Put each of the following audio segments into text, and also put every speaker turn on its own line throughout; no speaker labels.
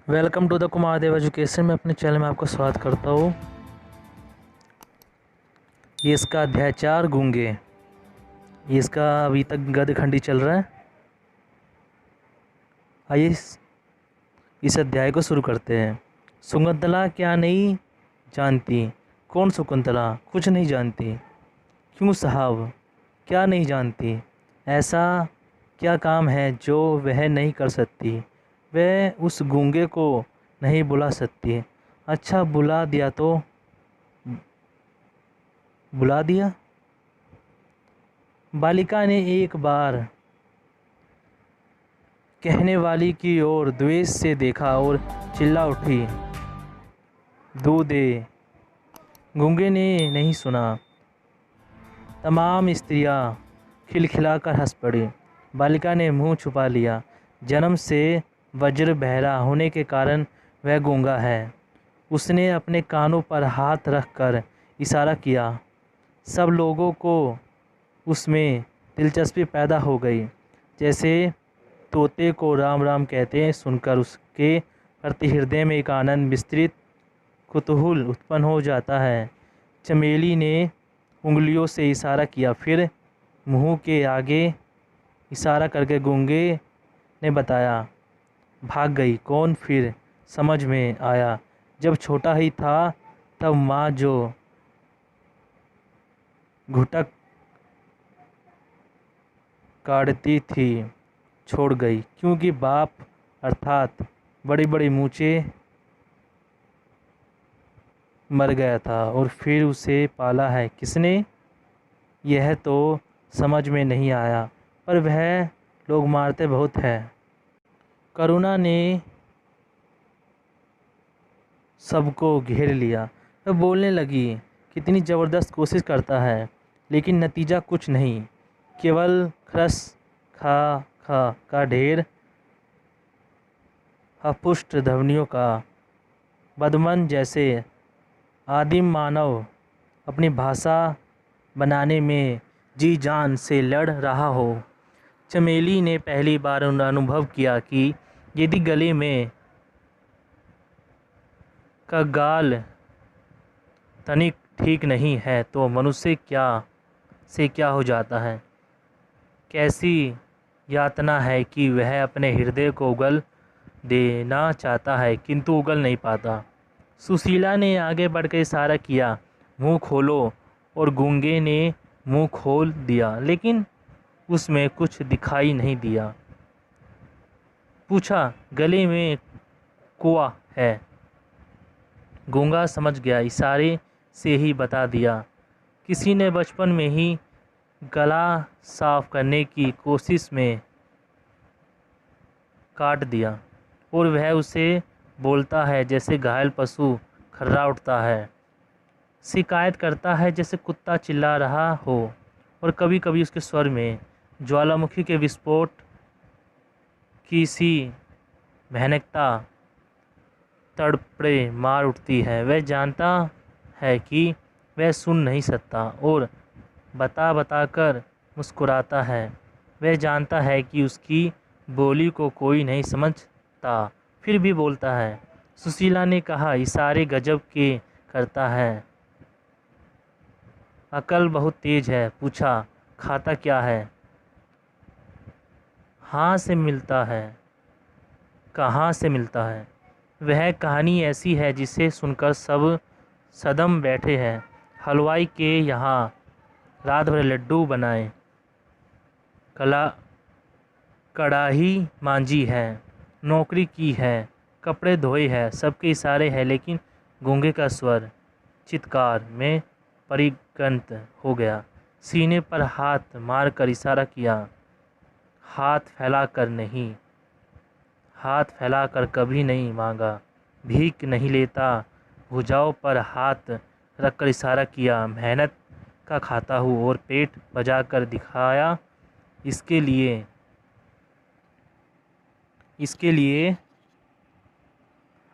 Welcome to the Kumar Dev education में अपने channel में आपका स्वागत करता हूँ। ये इसका अध्याय 4 गूंगे। ये इसका अभी तक गद्य खंडी चल रहा है। आइए इस अध्याय को शुरू करते हैं। शकुंतला क्या नहीं जानती? कौन शकुंतला? कुछ नहीं जानती। क्यों साहब, क्या नहीं जानती? ऐसा क्या काम है जो वह नहीं कर सकती? वह उस गूंगे को नहीं बुला सकती। अच्छा, बुला दिया तो बुला दिया। बालिका ने एक बार कहने वाली की ओर द्वेष से देखा और चिल्ला उठी, दूध दे। गूंगे ने नहीं सुना। तमाम स्त्रियां खिलखिलाकर हंस पड़ी। बालिका ने मुंह छुपा लिया। जन्म से वज्र बहरा होने के कारण वह गूंगा है। उसने अपने कानों पर हाथ रखकर इशारा किया। सब लोगों को उसमें दिलचस्पी पैदा हो गई। जैसे तोते को राम राम कहते हैं सुनकर उसके प्रति हृदय में एक आनंद विस्तृत कुतूहल उत्पन्न हो जाता है। चमेली ने उंगलियों से इशारा किया, फिर मुंह के आगे इशारा करके गूंगे ने बताया। भाग गई। कौन? फिर समझ में आया, जब छोटा ही था तब माँ जो घुटक काटती थी छोड़ गई, क्योंकि बाप अर्थात बड़ी बड़ी मूछे मर गया था। और फिर उसे पाला है किसने? यह तो समझ में नहीं आया, पर वह लोग मारते बहुत हैं। करुणा ने सबको घेर लिया। वह बोलने लगी, कितनी ज़बरदस्त कोशिश करता है, लेकिन नतीजा कुछ नहीं, केवल खरस खा खा का ढेर, अपुष्ट ध्वनियों का। बदमन जैसे आदिम मानव अपनी भाषा बनाने में जी जान से लड़ रहा हो। चमेली ने पहली बार अनुभव किया कि यदि गले में का गाल तनिक ठीक नहीं है तो मनुष्य क्या हो जाता है। कैसी यातना है कि वह अपने हृदय को उगल देना चाहता है किंतु उगल नहीं पाता। सुशीला ने आगे बढ़कर इशारा किया, मुंह खोलो। और गूंगे ने मुंह खोल दिया, लेकिन उसमें कुछ दिखाई नहीं दिया। पूछा, गले में कुआ है? गूंगा समझ गया, इशारे से ही बता दिया। किसी ने बचपन में ही गला साफ करने की कोशिश में काट दिया, और वह उसे बोलता है जैसे घायल पशु खर्रा उठता है, शिकायत करता है जैसे कुत्ता चिल्ला रहा हो। और कभी कभी उसके स्वर में ज्वालामुखी के विस्फोट की सी भयानकता तड़पड़े मार उठती है। वह जानता है कि वह सुन नहीं सकता और बता कर मुस्कुराता है। वह जानता है कि उसकी बोली को कोई नहीं समझता, फिर भी बोलता है। सुशीला ने कहा, इशारे गजब के करता है, अकल बहुत तेज है। पूछा, खाता क्या है? हाँ से मिलता है। कहाँ से मिलता है? वह कहानी ऐसी है जिसे सुनकर सब सदम बैठे हैं। हलवाई के यहाँ रात भर लड्डू बनाए, कड़ाही मांजी है, नौकरी की है, कपड़े धोए हैं, सबके इशारे हैं। लेकिन गूंगे का स्वर चित्कार में परिगणित हो गया। सीने पर हाथ मारकर इशारा किया। हाथ फैलाकर नहीं, हाथ फैलाकर कभी नहीं मांगा, भीख नहीं लेता। भुजाओं पर हाथ रखकर इशारा किया। मेहनत का खाता हूँ और पेट बजाकर दिखाया। इसके लिए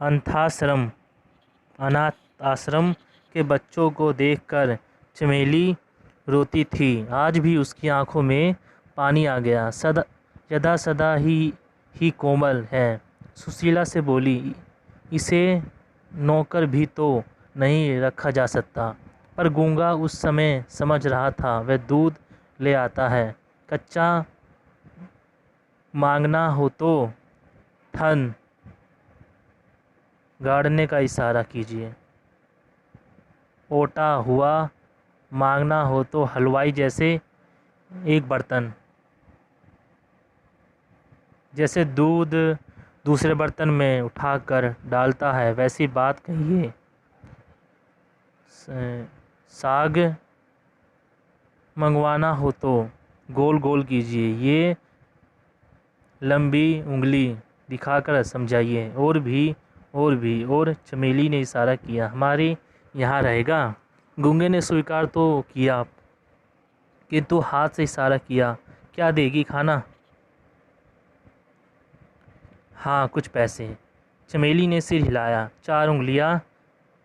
अनाथ आश्रम के बच्चों को देखकर चमेली रोती थी। आज भी उसकी आंखों में पानी आ गया। सदा ही कोमल है, सुशीला से बोली, इसे नौकर भी तो नहीं रखा जा सकता। पर गूंगा उस समय समझ रहा था, वह दूध ले आता है, कच्चा मांगना हो तो ठन गाड़ने का इशारा कीजिए, ओटा हुआ मांगना हो तो हलवाई जैसे एक बर्तन, जैसे दूध दूसरे बर्तन में उठाकर डालता है वैसी बात कहिए। साग मंगवाना हो तो गोल गोल कीजिए, ये लंबी उंगली दिखाकर समझाइए। और चमेली ने इशारा किया, हमारे यहाँ रहेगा। गूंगे ने स्वीकार तो किया किंतु हाथ से इशारा किया, क्या देगी खाना? हाँ, कुछ पैसे। चमेली ने सिर हिलाया, 4 उंगलियां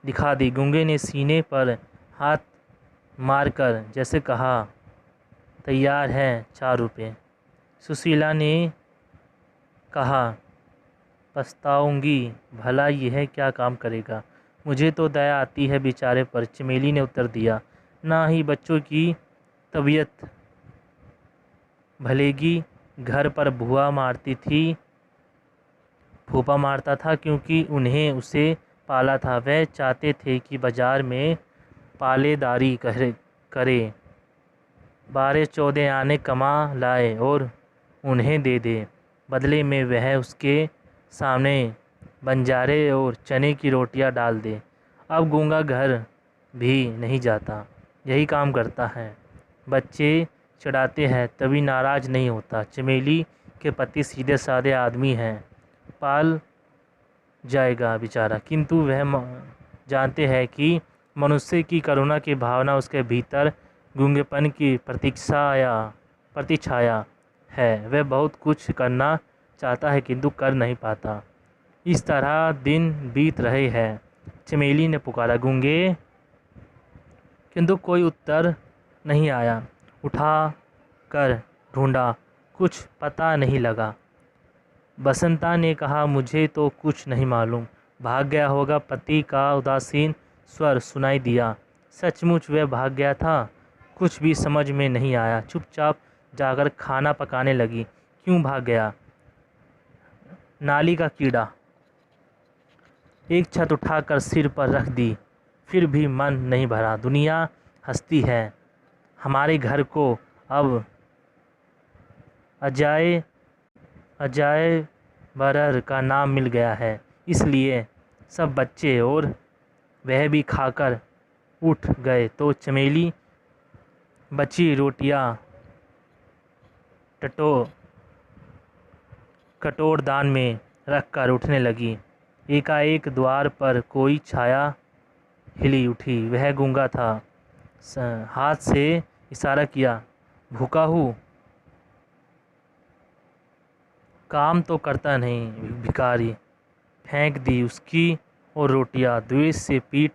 दिखा दी। गूंगे ने सीने पर हाथ मारकर जैसे कहा, तैयार है 4 रुपये। सुशीला ने कहा, पछताऊंगी, भला यह क्या काम करेगा, मुझे तो दया आती है बेचारे पर। चमेली ने उत्तर दिया, ना ही बच्चों की तबीयत भलेगी, घर पर बुआ मारती थी, फूफा मारता था क्योंकि उन्हें उसे पाला था। वह चाहते थे कि बाजार में पालेदारी करे, 12-14 आने कमा लाए और उन्हें दे दे। बदले में वह उसके सामने बंजारे और चने की रोटियां डाल दे। अब गूंगा घर भी नहीं जाता, यही काम करता है। बच्चे चढ़ाते हैं तभी नाराज़ नहीं होता। चमेली के पति सीधे साधे आदमी हैं, पाल जाएगा बेचारा, किंतु वह जानते हैं कि मनुष्य की करुणा की भावना उसके भीतर गूंगेपन की प्रतिछाया है। वह बहुत कुछ करना चाहता है किंतु कर नहीं पाता। इस तरह दिन बीत रहे हैं। चमेली ने पुकारा, गूंगे, किंतु कोई उत्तर नहीं आया। उठा कर ढूंढा, कुछ पता नहीं लगा। बसंता ने कहा, मुझे तो कुछ नहीं मालूम, भाग गया होगा। पति का उदासीन स्वर सुनाई दिया। सचमुच वह भाग गया था। कुछ भी समझ में नहीं आया। चुपचाप जाकर खाना पकाने लगी। क्यों भाग गया? नाली का कीड़ा। एक छत उठाकर सिर पर रख दी, फिर भी मन नहीं भरा। दुनिया हंसती है, हमारे घर को अब अजाए बरर का नाम मिल गया है, इसलिए सब बच्चे और वह भी खाकर उठ गए तो चमेली बची रोटियां कटोरदान में रखकर उठने लगी। एकाएक द्वार पर कोई छाया हिली उठी। वह गूंगा था। हाथ से इशारा किया, भूखा हूँ, काम तो करता नहीं, भिखारी। फेंक दी उसकी और रोटियां। द्वेष से पीठ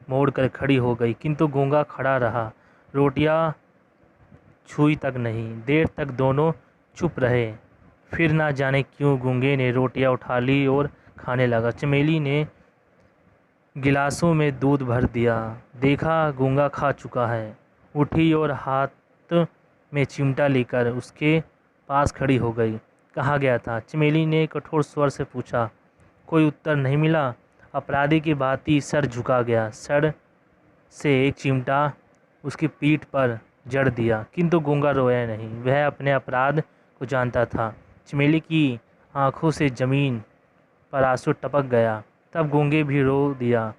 मोड़कर खड़ी हो गई, किंतु गूंगा खड़ा रहा, रोटियां छुई तक नहीं। देर तक दोनों चुप रहे। फिर ना जाने क्यों गूंगे ने रोटियां उठा ली और खाने लगा। चमेली ने गिलासों में दूध भर दिया। देखा गूंगा खा चुका है। उठी और हाथ में चिमटा लेकर उसके पास खड़ी हो गई। कहाँ गया था? चमेली ने कठोर स्वर से पूछा। कोई उत्तर नहीं मिला। अपराधी की भांति सर झुका गया। सर से एक चिमटा उसकी पीठ पर जड़ दिया, किंतु गूंगा रोया नहीं। वह अपने अपराध को जानता था। चमेली की आंखों से जमीन पर आंसू टपक गया। तब गूंगे भी रो दिया।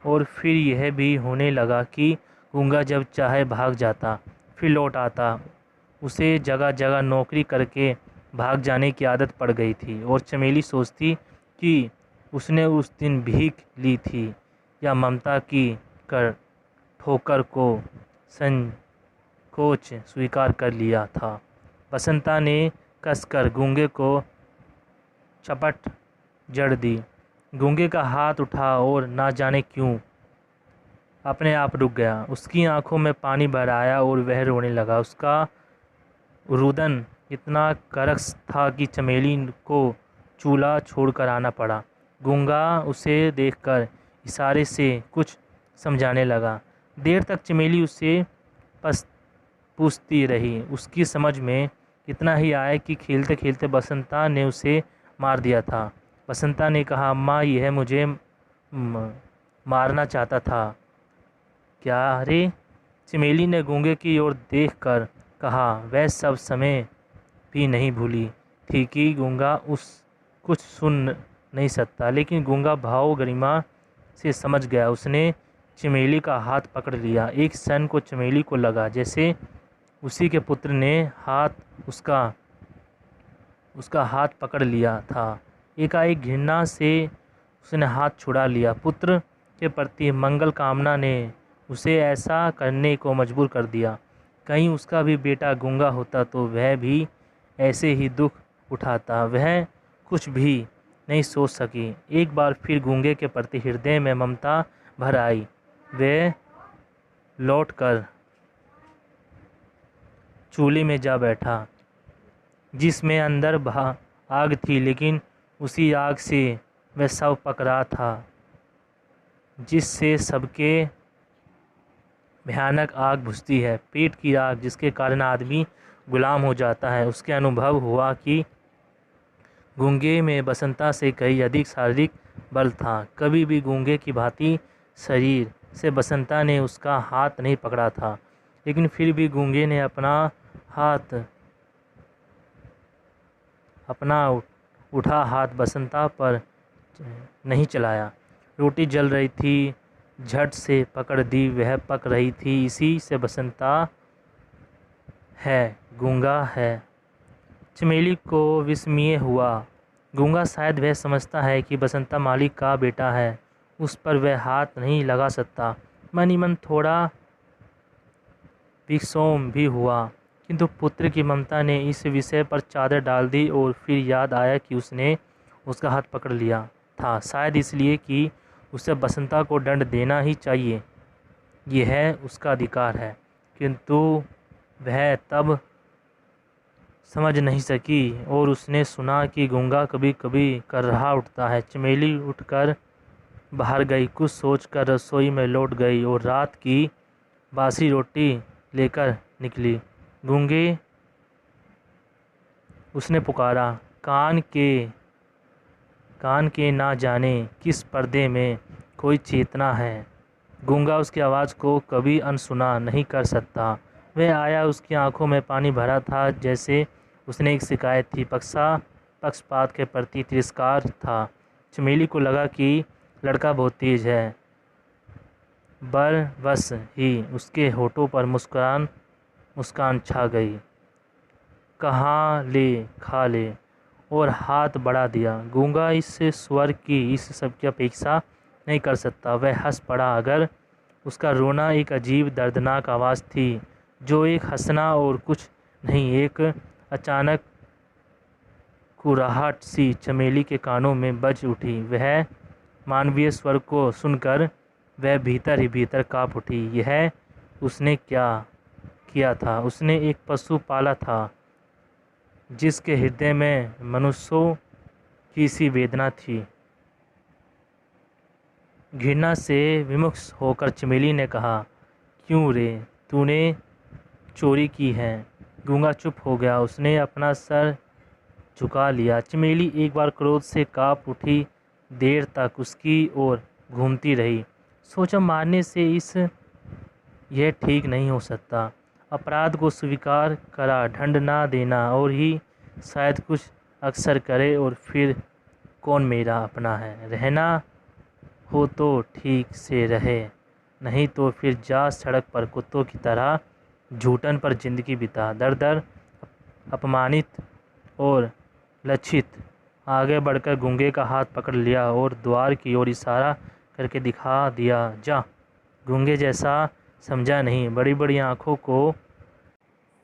और फिर यह भी होने लगा कि गूंगा जब चाहे भाग जाता, फिर लौट आता। उसे जगह जगह नौकरी करके भाग जाने की आदत पड़ गई थी। और चमेली सोचती कि उसने उस दिन भीख ली थी या ममता की ठोकर को संकोच स्वीकार कर लिया था। बसंता ने कसकर गूंगे को चपट जड़ दी। गूंगे का हाथ उठा और ना जाने क्यों अपने आप रुक गया। उसकी आंखों में पानी भर आया और वह रोने लगा। उसका रुदन इतना करस था कि चमेली को चूल्हा छोड़कर आना पड़ा। गूंगा उसे देखकर इशारे से कुछ समझाने लगा। देर तक चमेली उसे पूछती रही। उसकी समझ में इतना ही आया कि खेलते खेलते बसंता ने उसे मार दिया था। बसंता ने कहा, अम्मा यह मुझे मारना चाहता था। क्या रे? चमेली ने गूंगे की ओर देखकर कहा। वह सब समय भी नहीं भूली थी कि गूंगा कुछ सुन नहीं सकता, लेकिन गूंगा भाव गरिमा से समझ गया। उसने चमेली का हाथ पकड़ लिया। एक क्षण को चमेली को लगा जैसे उसी के पुत्र ने उसका हाथ पकड़ लिया था। एकाएक घृणा से उसने हाथ छुड़ा लिया। पुत्र के प्रति मंगल कामना ने उसे ऐसा करने को मजबूर कर दिया। कहीं उसका भी बेटा गूंगा होता तो वह भी ऐसे ही दुख उठाता। वह कुछ भी नहीं सोच सकी। एक बार फिर गूंगे के प्रति हृदय में ममता भर आई। वह लौटकर चूल्हे में जा बैठा, जिसमें अंदर आग थी, लेकिन उसी आग से वह सब पक रहा था, जिससे सबके भयानक आग बुझती है, पेट की आग, जिसके कारण आदमी गुलाम हो जाता है। उसके अनुभव हुआ कि गूंगे में बसंता से कहीं अधिक शारीरिक बल था। कभी भी गूंगे की भांति शरीर से बसंता ने उसका हाथ नहीं पकड़ा था, लेकिन फिर भी गूंगे ने अपना उठा हाथ बसंता पर नहीं चलाया। रोटी जल रही थी, झट से पकड़ दी। वह पक रही थी। इसी से बसंता है, गूंगा है। चमेली को विस्मय हुआ। गूंगा शायद वह समझता है कि बसंता मालिक का बेटा है, उस पर वह हाथ नहीं लगा सकता। मन ही मन थोड़ा विषम भी हुआ, किंतु पुत्र की ममता ने इस विषय पर चादर डाल दी। और फिर याद आया कि उसने उसका हाथ पकड़ लिया था, शायद इसलिए कि उसे बसंता को दंड देना ही चाहिए, यह उसका अधिकार है। किंतु वह तब समझ नहीं सकी। और उसने सुना कि गूंगा कभी कभी कर्राह उठता है। चमेली उठकर बाहर गई, कुछ सोचकर रसोई में लौट गई और रात की बासी रोटी लेकर निकली। गूंगे, उसने पुकारा, कान के ना जाने किस पर्दे में कोई चेतना है। गूंगा उसकी आवाज़ को कभी अनसुना नहीं कर सकता। वह आया, उसकी आंखों में पानी भरा था, जैसे उसने एक शिकायत थी, पक्षपात के प्रति तिरस्कार था। चमेली को लगा कि लड़का बहुत तेज है। बस ही उसके होठों पर मुस्कान छा गई। कहाँ ले, खा ले, और हाथ बढ़ा दिया। गूंगा इस स्वर की, इस सब की अपेक्षा नहीं कर सकता। वह हंस पड़ा। अगर उसका रोना एक अजीब दर्दनाक आवाज़ थी, जो एक हंसना और कुछ नहीं, एक अचानक कुराहट सी चमेली के कानों में बज उठी। वह मानवीय स्वर को सुनकर वह भीतर ही भीतर काँप उठी। यह उसने क्या किया था? उसने एक पशु पाला था, जिसके हृदय में मनुष्यों की सी वेदना थी। घृणा से विमुख होकर चमेली ने कहा, क्यों रे, तूने चोरी की है? गूंगा चुप हो गया। उसने अपना सर झुका लिया। चमेली एक बार क्रोध से काँप उठी। देर तक उसकी ओर घूमती रही। सोचा, मारने से यह ठीक नहीं हो सकता। अपराध को स्वीकार करा, दंड ना देना, और ही शायद कुछ अक्सर करे। और फिर कौन मेरा अपना है? रहना हो तो ठीक से रहे, नहीं तो फिर जा सड़क पर कुत्तों की तरह झूठन पर जिंदगी बिता। दर दर अपमानित और लज्जित आगे बढ़कर गूंगे का हाथ पकड़ लिया और द्वार की ओर इशारा करके दिखा दिया, जा। गूंगे जैसा समझा नहीं, बड़ी बड़ी आंखों को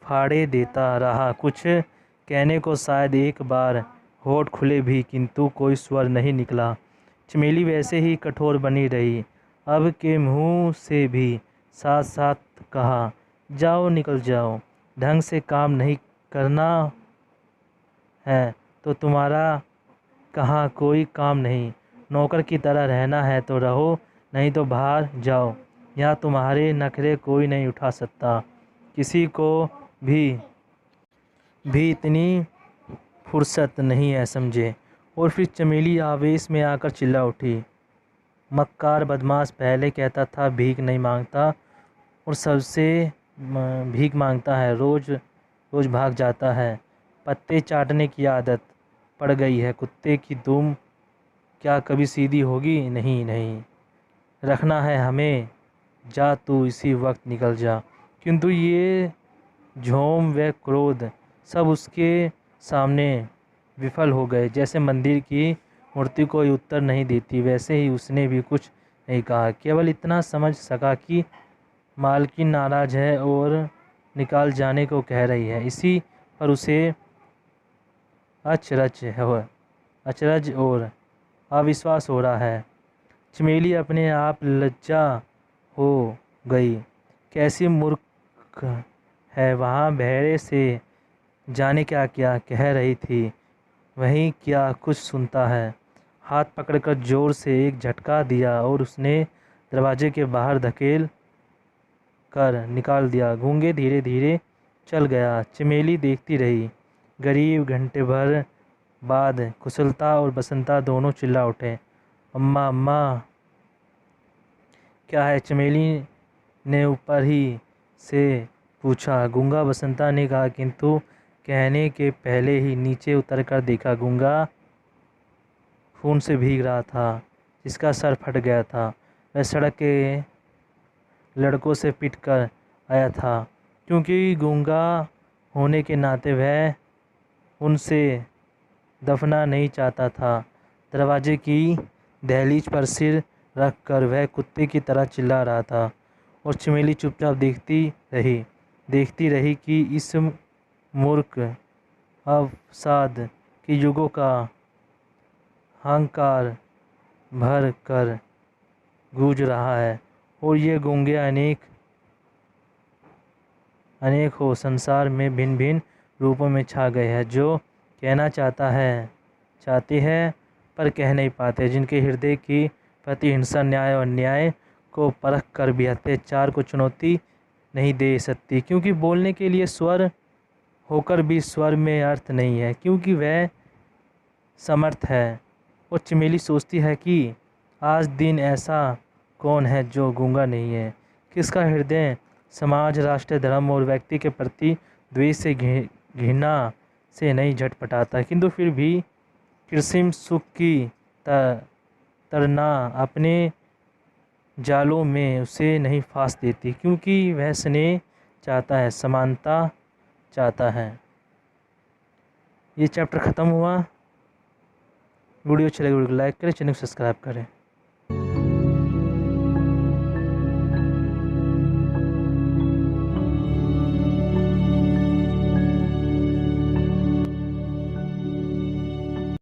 फाड़े देता रहा। कुछ कहने को शायद एक बार होठ खुले भी, किंतु कोई स्वर नहीं निकला। चमेली वैसे ही कठोर बनी रही। अब के मुंह से भी साथ साथ कहा, जाओ, निकल जाओ। ढंग से काम नहीं करना है तो तुम्हारा कहाँ कोई काम नहीं, नौकर की तरह रहना है तो रहो, नहीं तो बाहर जाओ, यहाँ तुम्हारे नखरे कोई नहीं उठा सकता। किसी को भी इतनी फुर्सत नहीं है, समझे। और फिर चमेली आवेश में आकर चिल्ला उठी, मक्कार बदमाश, पहले कहता था भीख नहीं मांगता और सबसे भीख मांगता है, रोज़ रोज़ भाग जाता है। पत्ते चाटने की आदत पड़ गई है कुत्ते की दुम क्या कभी सीधी होगी? नहीं नहीं, रखना है हमें, जा तू इसी वक्त निकल जा। किंतु ये झोम व क्रोध सब उसके सामने विफल हो गए। जैसे मंदिर की मूर्ति कोई उत्तर नहीं देती, वैसे ही उसने भी कुछ नहीं कहा, केवल इतना समझ सका कि मालकिन नाराज़ है और निकाल जाने को कह रही है। इसी पर उसे अचरज और अविश्वास हो रहा है। चमेली अपने आप लज्जा हो गई, कैसी मूर्ख है, वहाँ बहरे से जाने क्या क्या कह रही थी, वहीं क्या कुछ सुनता है। हाथ पकड़कर जोर से एक झटका दिया और उसने दरवाजे के बाहर धकेल कर निकाल दिया। गूंगे धीरे धीरे चल गया। चमेली देखती रही। गरीब घंटे भर बाद कुशलता और बसंता दोनों चिल्ला उठे, अम्मा अम्मा। क्या है? चमेली ने ऊपर ही से पूछा। गूंगा बसंता ने कहा, किंतु कहने के पहले ही नीचे उतरकर देखा। गूंगा खून से भीग रहा था, जिसका सर फट गया था। वह सड़क के लड़कों से पिट कर आया था, क्योंकि गूंगा होने के नाते वह उनसे दफना नहीं चाहता था। दरवाजे की दहलीज पर सिर रख कर वह कुत्ते की तरह चिल्ला रहा था और चमेली चुपचाप देखती रही कि इस मूर्ख अवसाद के युगों का हंकार भर कर गूंज रहा है और ये गूंगे अनेक हो संसार में भिन्न भिन्न रूपों में छा गए हैं, जो कहना चाहते हैं पर कह नहीं पाते, जिनके हृदय की प्रति हिंसा न्याय और अन्याय को परख कर भी अत्याचार को चुनौती नहीं दे सकती, क्योंकि बोलने के लिए स्वर होकर भी स्वर में अर्थ नहीं है, क्योंकि वह समर्थ है। और चमेली सोचती है कि आज दिन ऐसा कौन है जो गूंगा नहीं है, किसका हृदय समाज, राष्ट्र, धर्म और व्यक्ति के प्रति द्वेष से घृणा से नहीं झटपटाता, किंतु फिर भी कृत्रिम सुख की तरना अपने जालों में उसे नहीं फांस देती, क्योंकि वह स्नेह चाहता है, समानता चाहता है। ये चैप्टर ख़त्म हुआ। वीडियो अच्छी लगी वीडियो को लाइक करें, चैनल को सब्सक्राइब करें।